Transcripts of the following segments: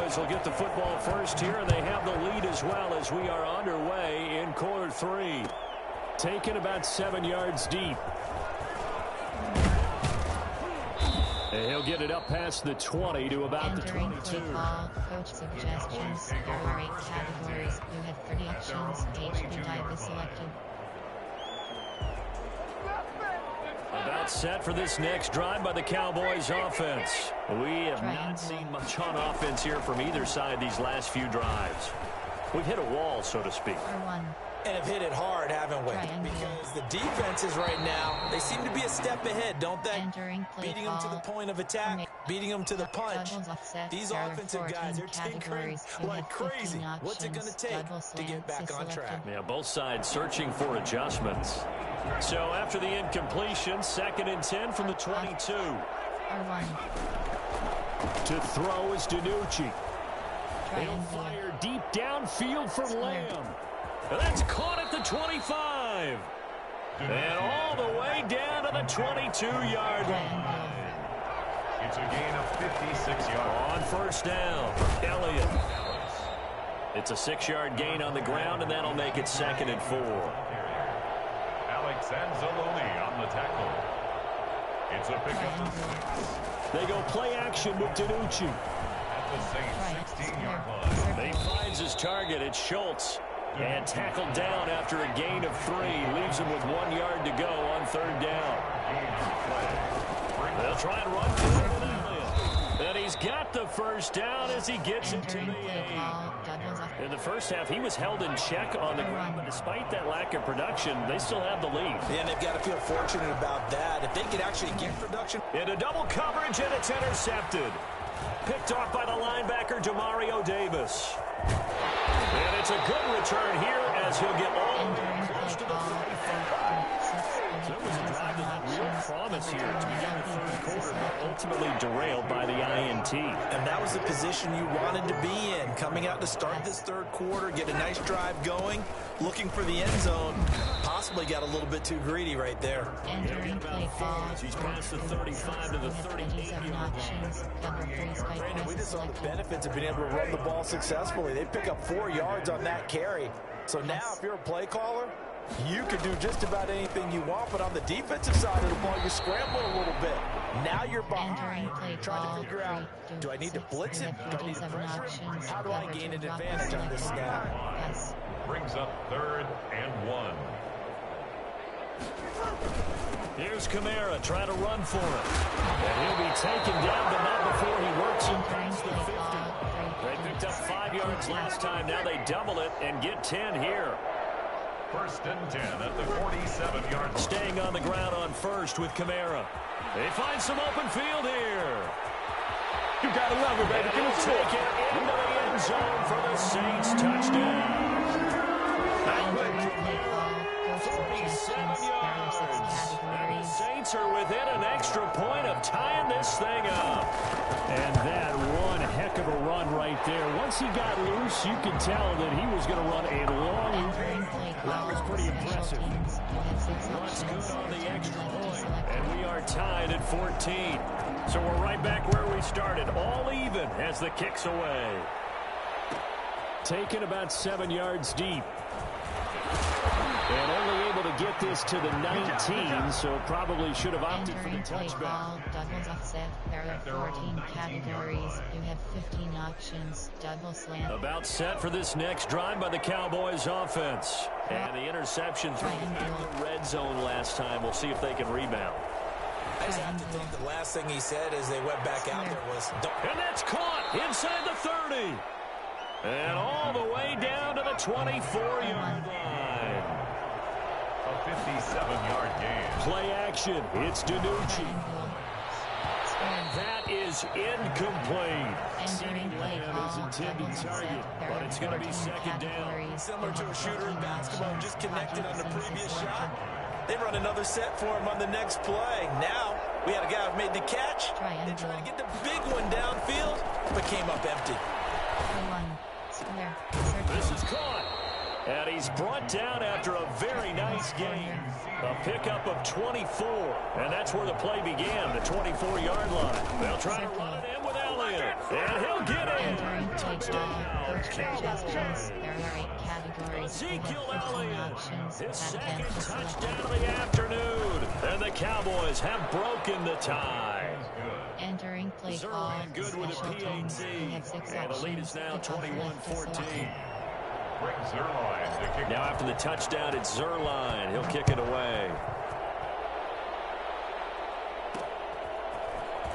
Cowboys will get the football first here, and they have the lead as well as we are underway in quarter 3. Taken about 7 yards deep. And he'll get it up past the 20 to about the 22. Ball, coach suggestions. There are 8 categories. You have 30 options. HB type is selected. About set for this next drive by the Cowboys offense. We have not seen much on offense here from either side these last few drives. We've hit a wall, so to speak. And have hit it hard, haven't we? Because the defenses right now, they seem to be a step ahead, don't they? Beating them to the point of attack, beating them to the punch. These offensive guys are tinkering like crazy. What's it going to take to get back on track? Yeah, both sides searching for adjustments. So after the incompletion, 2nd and 10 from the 22. To throw is DiNucci. He'll fire deep downfield for Lamb. And that's caught at the 25. And all the way down to the 22-yard line. It's a gain of 56 yards. On first down, Elliott. It's a 6-yard gain on the ground, and that'll make it 2nd and 4. Alex Anzalone on the tackle. It's a pickup of 6. They go play action with DiNucci. At the same 16-yard line. He finds his target. It's Schultz. And tackled down after a gain of 3. Leaves him with 1 yard to go on 3rd down. They'll try and run for it with Elliott. And he's got the first down as he gets into the 8. In the first half, he was held in check on the ground, but despite that lack of production, they still have the lead. Yeah, and they've got to feel fortunate about that. If they could actually get production. Into double coverage, and it's intercepted. Picked off by the linebacker, Demario Davis. And it's a good return here as he'll get all the way close to the 45. So it was a drive that had real promise here to begin the 3rd quarter, but ultimately derailed by the INT. And that was the position you wanted to be in. Coming out to start this 3rd quarter, get a nice drive going, looking for the end zone. Possibly got a little bit too greedy right there. Entering play ball. He's past the 35 to the 38-yard line. Brandon, we just saw the benefits of being able to run the ball successfully. They pick up 4 yards on that carry. So now if you're a play caller, you can do just about anything you want, but on the defensive side of the ball, you scramble a little bit. Now you're behind, trying to figure out, do I need to blitz him? Do I need to pressure him? How do I gain an advantage on this snap? Brings up 3rd and 1. Here's Kamara trying to run for it. And he'll be taken down, but not before he works him past the 50. They picked up 5 yards last time. Now they double it and get 10 here. 1st and 10 at the 47-yard line. Staying on the ground on first with Kamara. They find some open field here. You gotta love it, baby. And he'll take it into the end zone for the Saints touchdown. 47 yards. And the Saints are within an extra point of tying this thing up. And that one heck of a run right there. Once he got loose, you could tell that he was going to run a long. That was pretty impressive. What's good on the extra point. And we are tied at 14. So we're right back where we started. All even as the kick's away. Taken about 7 yards deep. And only able to get this to the 19, so probably should have opted for the touchback. Doubles offset. There are 14 categories. You have 15 options. Double slam. About set for this next drive by the Cowboys offense. And the interception through the red zone last time. We'll see if they can rebound. I just have to think the last thing he said as they went back out there was... And that's caught inside the 30. And all the way down to the 24-yard line. A 57-yard gain. Play action. It's DiNucci. And that is incomplete. Entering play Lamb is intended target, but it's going to be 2nd down. Similar to a shooter in basketball, just connected on the previous shot. They run another set for him on the next play. Now, we had a guy who made the catch. They tried to get the big one downfield, but came up empty. This is caught. And he's brought down after a very nice gain. A pickup of 24. And that's where the play began, the 24-yard line. They'll try to run it in with Elliott. And he'll get in. Entering touchdown. Suggestions. There are 8 categories. Ezekiel Elliott, Options his that second can be selected. touchdown of the afternoon. And the Cowboys have broken the tie. Entering play call. Zerline good with a Special teams. PAT. We have 6 And the lead is options. now Kickoff left is 21-14. selected. Greg Zuerlein to kick. Now after the touchdown, it's Zuerlein. He'll kick it away.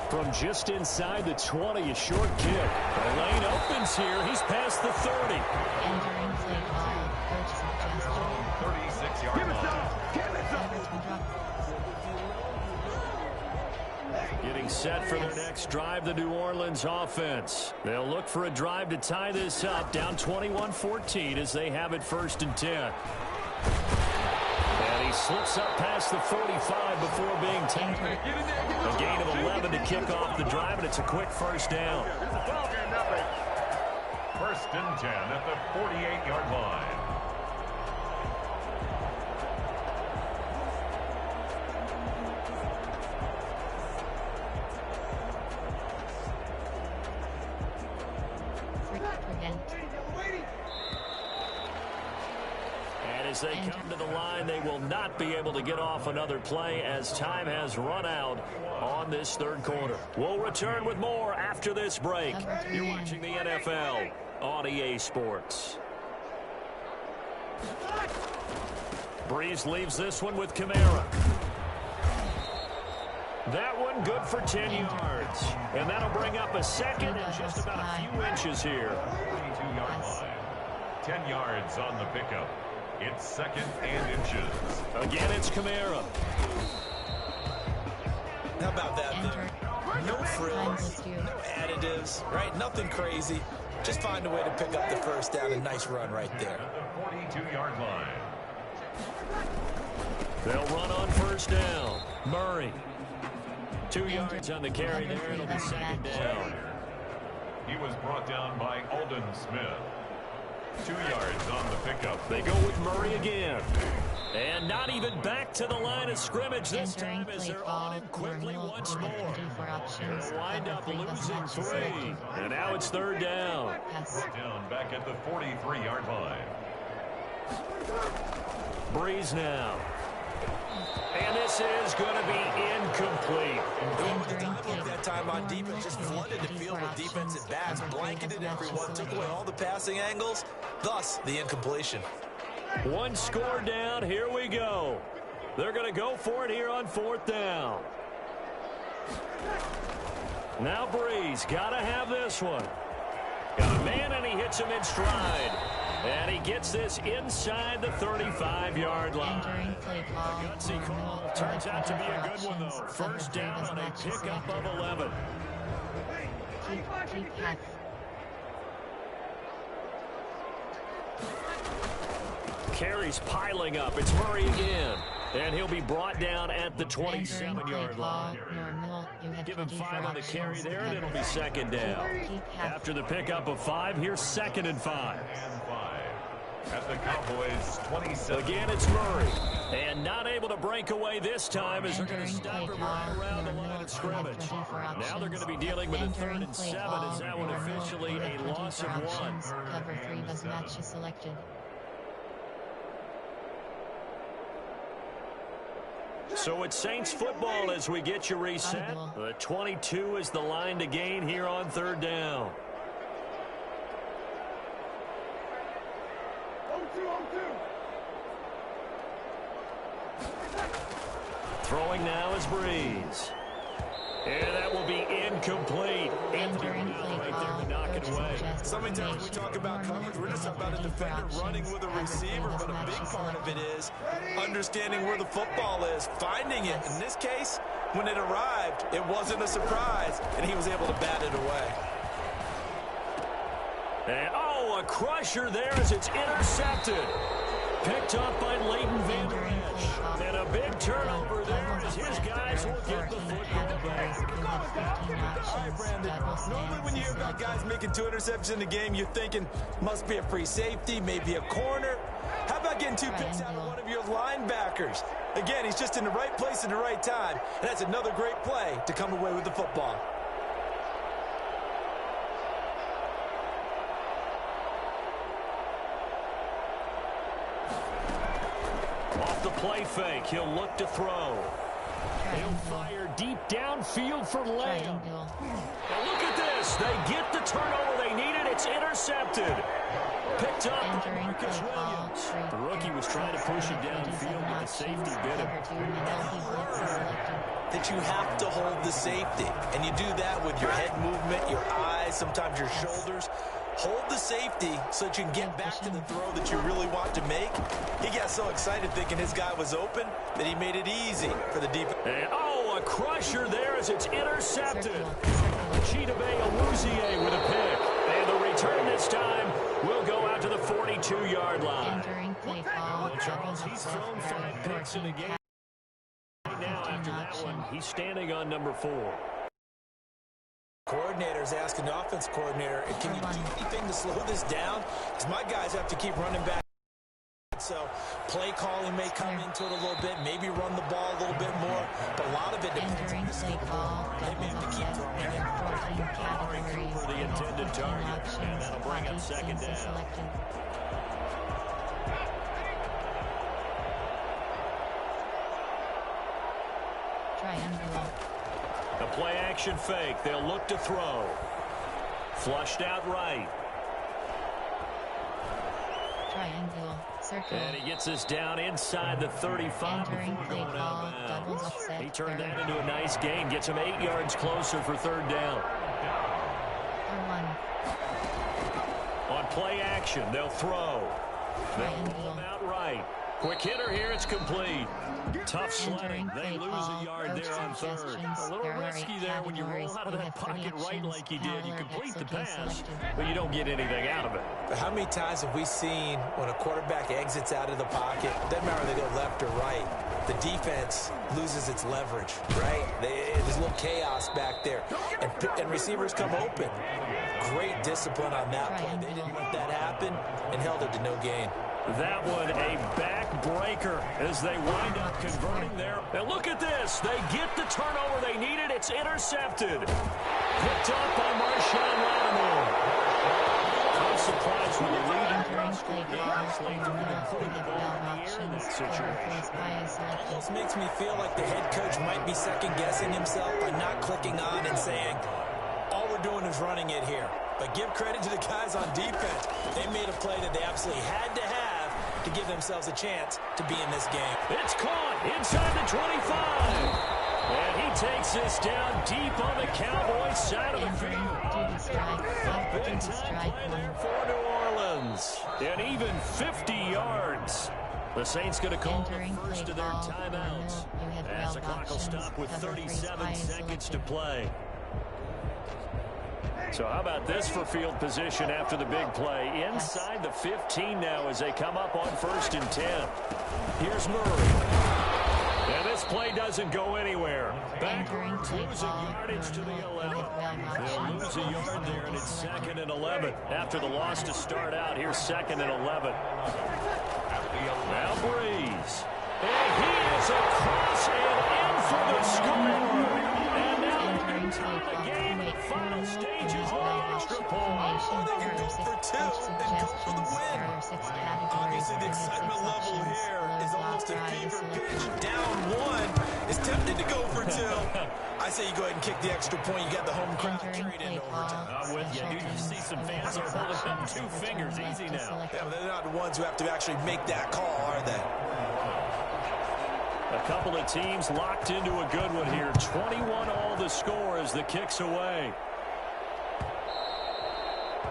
From just inside the 20, a short kick. The lane opens here. He's past the 30. Entering play call. Coach suggestion. 36-yard line. Getting set for their next drive, the New Orleans offense. They'll look for a drive to tie this up, down 21-14 as they have it 1st and 10. And he slips up past the 45 before being tackled. A gain of 11 to kick off the drive, and it's a quick 1st down. 1st and 10 at the 48-yard line. And as they come to the line, they will not be able to get off another play as time has run out on this 3rd quarter. We'll return with more after this break. You're watching the NFL on EA Sports. Breeze leaves this one with Kamara. That one good for 10 yards. And that'll bring up a 2nd and just about a few inches here. 22-yard line. 10 yards on the pickup. It's 2nd and inches. Again, it's Kamara. How about that there? No frills, no additives, right? Nothing crazy. Just find a way to pick up the 1st down. A nice run right there. At the 42-yard line. They'll run on 1st down. Murray. 2 yards on the carry there. It'll be 2nd down. He was brought down by Aldon Smith. 2 yards on the pickup. They go with Murray again. And not even back to the line of scrimmage this time as they're on him quickly once more. They'll wind up losing 3. And now it's 3rd down. Down back at the 43-yard line. Breeze now. And this is going to be incomplete. That time on defense just flooded the field with defensive backs, blanketed everyone, took away all the passing angles, thus the incompletion. 1 score down. Here we go. They're going to go for it here on 4th down. Now Breeze got to have this one. Got a man and he hits him in stride. And he gets this inside the 35-yard line. Entering play call. A gutsy call. Turns out to be a good one, though. 1st down on a pickup of 11. Keep half. Carries piling up. It's Murray again. And he'll be brought down at the 27-yard line. Give him 5 on the carry there, and it'll be 2nd down. After the pickup of 5, here's 2nd and 5. And 5 at the Cowboys' 27. Again, it's Murray. And not able to break away this time as they're going to stop him right around the line of scrimmage. Now they're going to be dealing with a 3rd and 7 as that one officially a loss of 1. Cover 3 was match selected. So it's Saints football as we get you reset. The 22 is the line to gain here on 3rd down. Throwing now is Breeze. And that will be incomplete. Entering play Right call. there to knock it away. So many times we talk about coverage, we're just talking about a defender running with a receiver, but a big part of it is understanding where the football is, finding it. In this case, when it arrived, it wasn't a surprise, and he was able to bat it away. And, oh, a crusher there as it's intercepted. Picked up by Leighton Vander Esch. And a big turnover there as his guys will get the football back. All right, Brandon, normally when you hear about guys making 2 interceptions in a game, you're thinking, must be a free safety, maybe a corner. How about getting 2 picks out of one of your linebackers? Again, he's just in the right place at the right time, and that's another great play to come away with the football. the play fake. He'll look to throw. He'll fire deep downfield for Lamb. Now look at this. They get the turnover they needed. It's intercepted. Picked up by Marcus Williams. The rookie was trying to push it downfield, but the safety bit him. That you have to hold the safety. And you do that with your head movement, your eyes, sometimes your shoulders. Hold the safety so that you can get back to the throw that you really want to make. He got so excited thinking his guy was open that he made it easy for the defense. And, oh, a crusher there as it's intercepted. Chidobe Awuzie with a pick. And the return this time will go out to the 42-yard line. Entering play call. Charles, he's thrown 5 picks in the game. Right now, after that one, he's standing on number 4. Coordinator's asking the offense coordinator, can you do anything to slow this down? Because my guys have to keep running back. So play calling may come into it a little bit, maybe run the ball a little bit more, but a lot of it depends on the play call. They may have to keep throwing it. 14 categories. For the intended target, and that'll bring up second down. Selected. Triangle. The play action fake. They'll look to throw. Flushed out right. Triangle. Circle. And he gets us down inside the 35 Entering before play going call. out of Doubles bounds. offset. He turned that into a nice gain. Gets him 8 yards closer for third down. On play action, they'll throw. They'll roll him out right. Quick hitter here, it's complete. Tough sledding. They lose a yard there on third. A little risky there when you roll out of that pocket right like you did. You complete the pass, but you don't get anything out of it. But how many times have we seen when a quarterback exits out of the pocket, doesn't matter whether they go left or right, the defense loses its leverage, right? There's a little chaos back there, and receivers come open. Great discipline on that play. They didn't let that happen and held it to no gain. That one a backbreaker as they wind up converting there. Now look at this. They get the turnover they needed. It's intercepted. Picked up by Marshawn Lattimore. I'm surprised with the lead. Almost makes me feel like the head coach might be second-guessing himself by not clicking on and saying, all we're doing is running it here. But give credit to the guys on defense. They made a play that they absolutely had to have to give themselves a chance to be in this game. It's caught inside the 25. And he takes this down deep on the Cowboys side of the field. A big time play there for New Orleans. And even 50 yards. The Saints going to call the first of their timeouts. As the clock will stop with 37 seconds to play. So how about this for field position after the big play? Inside the 15 now as they come up on 1st and 10. Here's Murray. And this play doesn't go anywhere. Back losing yardage to the 11. They'll lose a yard there, and it's 2nd and 11. After the loss to start out, here's 2nd and 11. Now Breeze. And he is across and in for the score. And now in time the game, the final stages of the extra point. They can go for 2 and go for the win. Obviously, the excitement level here is almost a fever pitch. Down 1 is tempted to go for 2. I say you go ahead and kick the extra point. You got the home crowd trade in overtime. I'm with you, dude. You see some fans are holding up 2 fingers. Easy now. Yeah, but they're not the ones who have to actually make that call, are they? A couple of teams locked into a good one here. 21 all the score as the kick's away.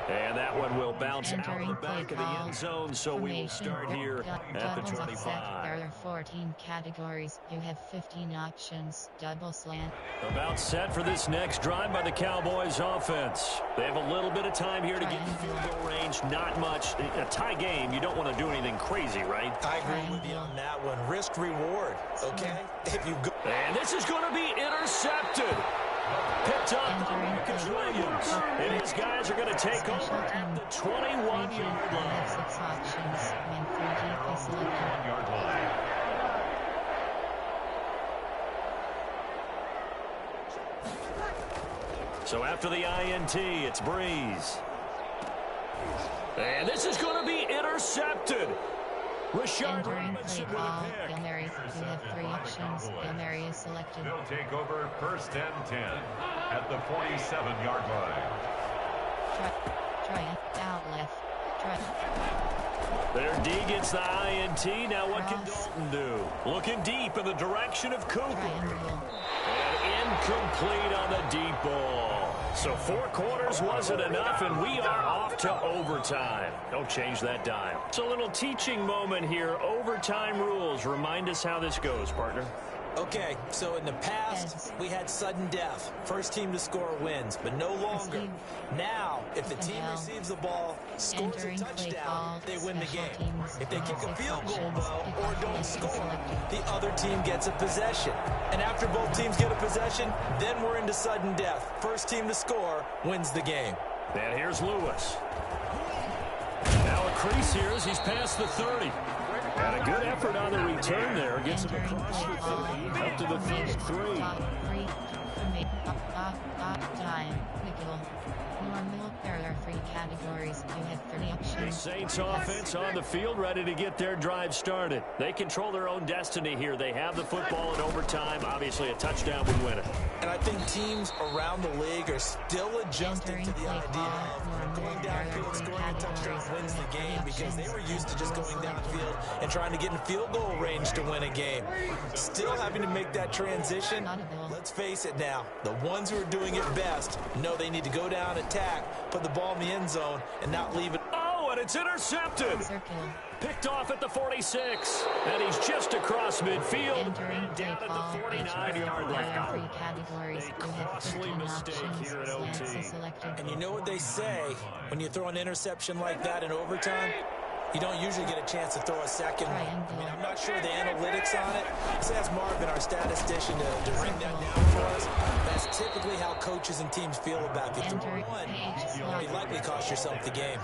And that one will bounce out of the back of the end zone, so we will start here at the 25. There are 14 categories. You have 15 options. Double slant. About set for this next drive by the Cowboys offense. They have a little bit of time here to get in field goal range. Not much. A tie game, you don't want to do anything crazy, right? I agree with you on that one. Risk reward, okay? If you go. And this is going to be intercepted. Picked up by Marcus Williams. And his guys are going to take over at the 21-yard line. 6 options. When 3 is selected. 1-yard line. So after the INT, it's Breeze. And this is going to be intercepted. Rashard Entering Robinson play with a call, pick. Hail Mary. You have 3 options. Hail Mary is selected. They'll take over first and 10 at the 47-yard line. Try out left. Their D gets the INT. Now what can Dalton do? Looking deep in the direction of Cooper. Triangle. And incomplete on the deep ball. So 4 quarters wasn't enough, and we are off to overtime. Don't change that dime. It's a little teaching moment here. Overtime rules. Remind us how this goes, partner. Okay, so in the past, we had sudden death. First team to score wins, but no longer. Now, if the team receives the ball, scores a touchdown, they win the game. If they kick a field goal, though, or don't score, the other team gets a possession. And after both teams get a possession, then we're into sudden death. First team to score wins the game. And here's Lewis. Now a crease here as he's past the 30. And a good effort on the return there. Gets him across the 30, up to the 33. Time. Nickel. Normal. There are 3 categories. You have 30 options. The Saints offense on the field, ready to get their drive started. They control their own destiny here. They have the football in overtime. Obviously, a touchdown would win it. And I think teams around the league are still adjusting to the idea of going downfield, scoring a touchdown wins the game, because they were used to just going downfield and trying to get in field goal range to win a game. Still having to make that transition. Let's face it now, the ones who are doing it best know they need to go down, attack, put the ball in the end zone, and not leave it. Oh, and it's intercepted. Circle. Picked off at the 46. And he's just across midfield. Entering play Down at call. the 49-yard There are 3 line. categories. A You have costly 15 mistake options. here at Slants OT. is selected. And you know what they say, when you throw an interception like that in overtime, you don't usually get a chance to throw a second one. I mean, I'm not sure the analytics on it. Let's ask Marvin, our statistician, to bring that down for us. That's typically how coaches and teams feel about it. If you throw one, you likely cost yourself the game.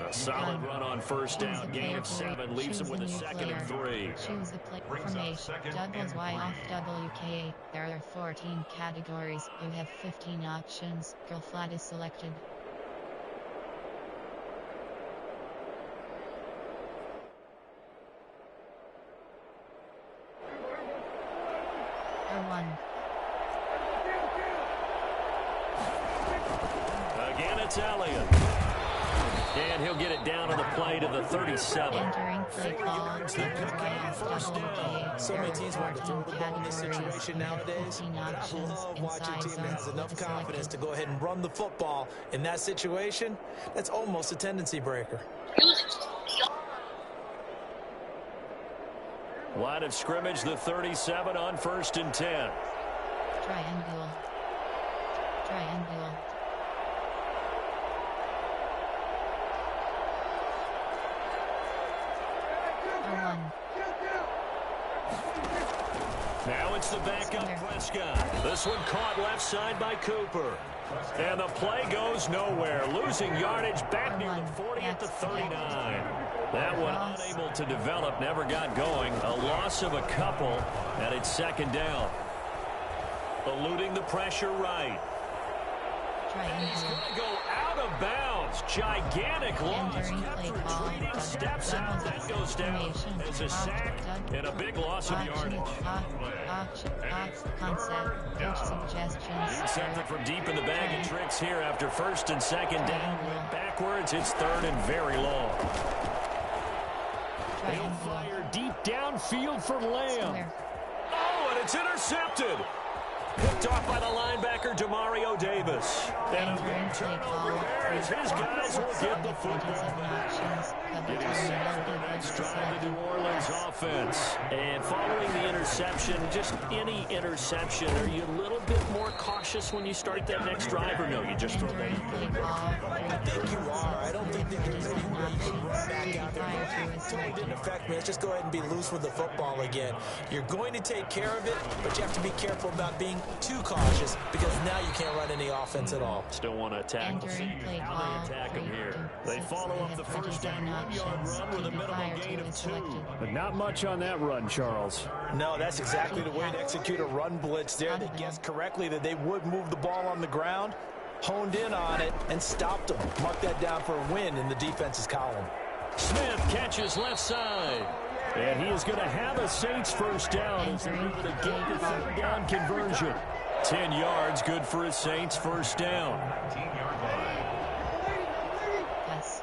A solid run on first down. Gain of 7 leaves him with a second and 3. Choose a play formation. Doubles Y off WKA. There are 14 categories. You have 15 options. Girl flat is selected. One. Again, it's Elliott. And he'll get it down on the play to the 37. Entering play call. So many teams want to throw the ball in this situation nowadays. I love watching a team that has enough confidence to go ahead and run the football. In that situation, that's almost a tendency breaker. Line of scrimmage, the 37 on first and 10. Triangle. Triangle. One. Now it's the backup Prescott. This one caught left side by Cooper. And the play goes nowhere. Losing yardage back near the 40 at the 39. That one unable to develop, never got going. A loss of a couple, and it's second down. Eluding the pressure right. He's going to go out of bounds. Gigantic loss. Retreating steps out. That goes down as a sack and a big loss of yardage. Need something from deep in the bag of tricks here after first and second down. Went backwards. It's third and very long. They'll fire deep downfield for Lamb. Oh, and it's intercepted. Picked off by the linebacker, Demario Davis. And a big turnover there as his guys will get the football. Getting set for the next drive, the New Orleans offense. And following the interception, just any interception, are you a little bit more cautious when you start that next drive, or no, you just throw that in? I think you are. I don't think there's any way you can run back out there. It didn't affect me. Let's just go ahead and be loose with the football again. You're going to take care of it, but you have to be careful about being too cautious, because now you can't run any offense at all. Still want to attack. How they attack him here. They follow up the first down 1-yard run with a minimal gain of 2. But not much on that run, Charles. No, that's exactly the way to execute a run blitz there. They guessed correctly that they would move the ball on the ground, honed in on it, and stopped them. Mark that down for a win in the defense's column. Smith catches left side. And he is going to have a Saints first down as they're able to get the third down conversion. 10 yards, good for a Saints first down. 19-yard line. Yes.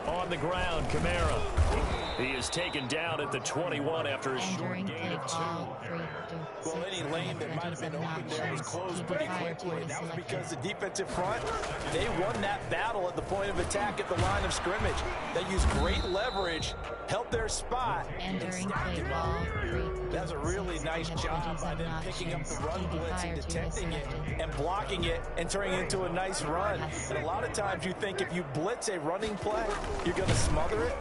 On the ground, Kamara. He is taken down at the 21 after a short gain of 2. Well, any lane that might have been open there was closed pretty quickly. And that was because the defensive front, they won that battle at the point of attack at the line of scrimmage. They used great leverage, held their spot. Entering play ball. That was a really nice job by them picking up the run blitz and detecting it and blocking it and turning it into a nice run. And a lot of times you think if you blitz a running play, you're going to smother it.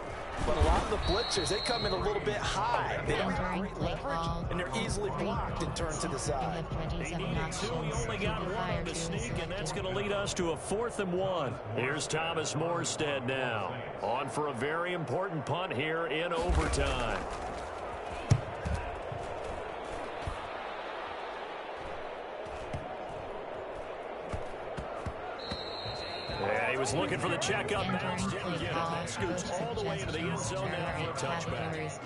But a lot of the blitzers, they come in a little bit high. They don't have great leverage, and they're easily blocked and turned to the side. They needed 2. He only got 1 on the sneak, and that's going to lead us to a 4th and 1. Here's Thomas Morstead now. On for a very important punt here in overtime. Yeah, he was looking for the checkup bounce, didn't get it. That scoots all the way into the end zone now for a touchback.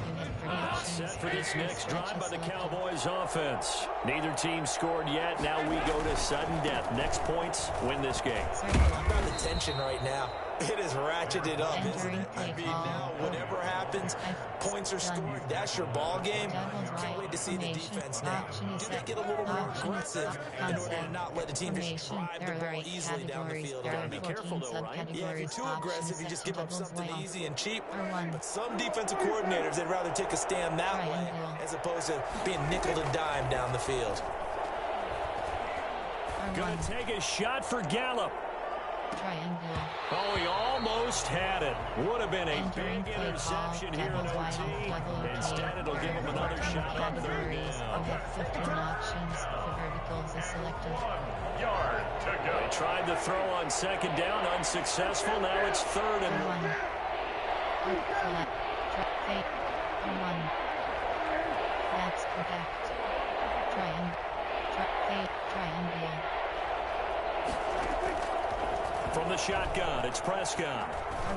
About set for this next drive by the Cowboys offense. Neither team scored yet. Now we go to sudden death. Next points win this game. About the tension right now. It is ratcheted up, isn't it? I mean, now whatever happens, points are scored. That's your ball game. Can't wait to see the defense now. Do they get a little more aggressive in order to not let the team just drive the ball easily down the field? You gotta be careful though, right? Yeah, if you're too aggressive, you just give up something easy and cheap. But some defensive coordinators, they'd rather take a stand that way as opposed to being nickel and dime down the field. Gonna take a shot for Gallup. Triangle. Oh, he almost had it. Would have been a big interception here in OT. Instead, it'll give him another shot on 3rd down. We have 15 options. The verticals are selected. 1 yard to go. They tried to throw on 2nd down, unsuccessful. Now it's 3rd and 1. Flat. Fake. 1. That's correct. Triangle. Fake. Triangle. From the shotgun, it's Prescott.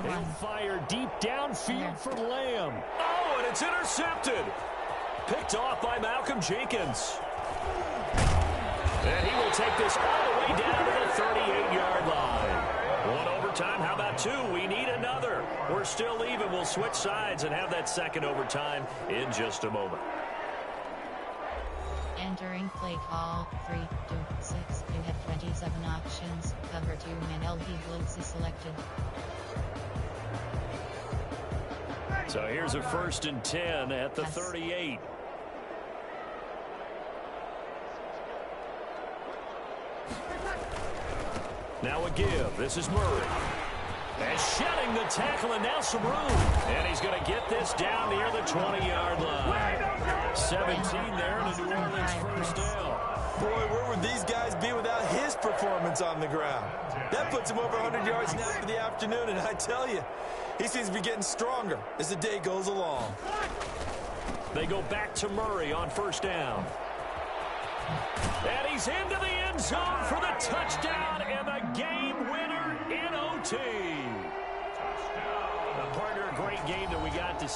He'll fire deep downfield for Lamb. Oh, and it's intercepted. Picked off by Malcolm Jenkins. And he will take this all the way down to the 38-yard line. 1 overtime, how about 2? We need another. We're still even. We'll switch sides and have that 2nd overtime in just a moment. Entering play call 3, 2, 6. You have 27 options. Cover 2 man LB blitz is selected. So here's a 1st and 10 at the 38. Now a give. This is Murray. And shedding the tackle, and now some room. And he's going to get this down near the 20-yard line. 17 there, and a New Orleans first down. Boy, where would these guys be without his performance on the ground? That puts him over 100 yards now for the afternoon, and I tell you, he seems to be getting stronger as the day goes along. They go back to Murray on 1st down. And he's into the end zone for the touchdown and the game winner in OT. A partner, a great game that we got to see.